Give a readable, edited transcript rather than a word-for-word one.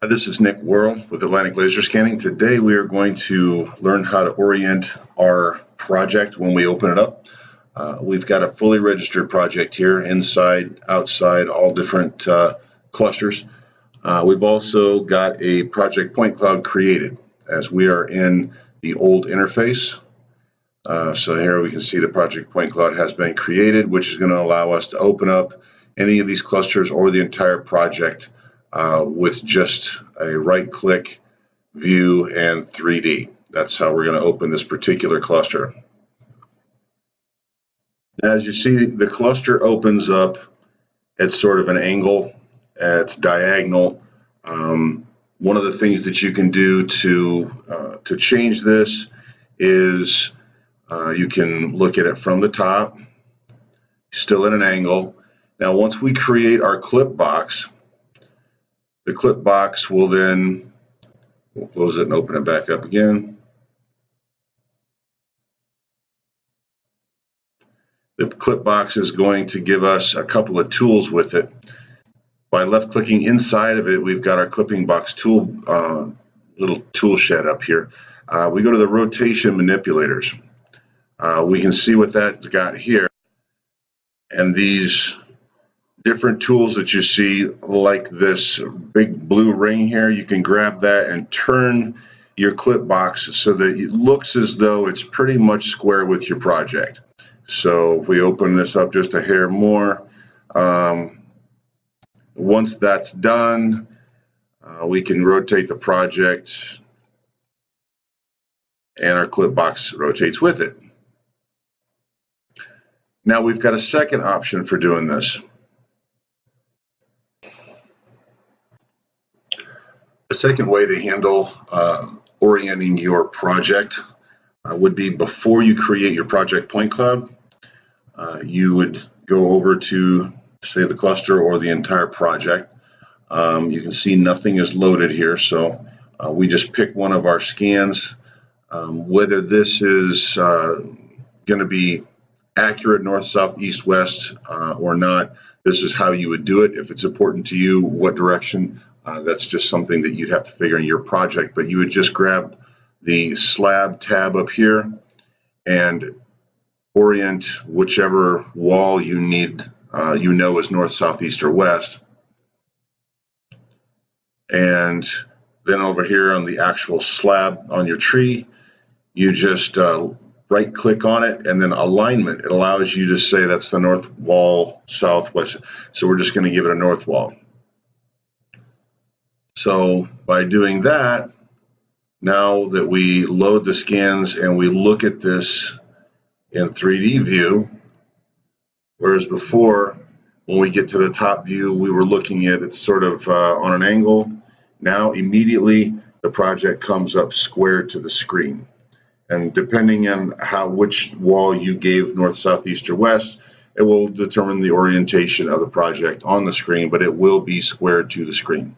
Hi, this is Nick Worrell with Atlantic Laser Scanning. Today we are going to learn how to orient our project when we open it up. We've got a fully registered project here, inside, outside, all different clusters. We've also got a project point cloud created as we are in the old interface. So here we can see the project point cloud has been created, which is going to allow us to open up any of these clusters or the entire project with just a right-click view and 3D. That's how we're going to open this particular cluster. As you see, the cluster opens up at sort of an angle. It's diagonal. One of the things that you can do to change this is you can look at it from the top, still at an angle. Now, once we create our clip box, the clip box will then, we'll close it and open it back up again. The clip box is going to give us a couple of tools with it. By left clicking inside of it, we've got our clipping box tool, little tool shed up here. We go to the rotation manipulators. We can see what that's got here. And these different tools that you see, like this big blue ring here, you can grab that and turn your clip box so that it looks as though it's pretty much square with your project. So if we open this up just a hair more, once that's done, we can rotate the project and our clip box rotates with it. Now we've got a second option for doing this. The second way to handle orienting your project would be before you create your project point cloud. You would go over to, say, the cluster or the entire project. You can see nothing is loaded here, so we just pick one of our scans. Whether this is going to be accurate north, south, east, west or not, this is how you would do it. If it's important to you, what direction, that's just something that you'd have to figure in your project. But you would just grab the slab tab up here and orient whichever wall you need, is north, south, east, or west. And then over here on the actual slab on your tree, you just right click on it, and then alignment. It allows you to say that's the north wall, southwest. So we're just going to give it a north wall. So by doing that, now that we load the scans and we look at this in 3D view, whereas before, when we get to the top view, we were looking at it sort of on an angle. Now immediately the project comes up square to the screen. And depending on which wall you gave north, south, east, or west, it will determine the orientation of the project on the screen, but it will be squared to the screen.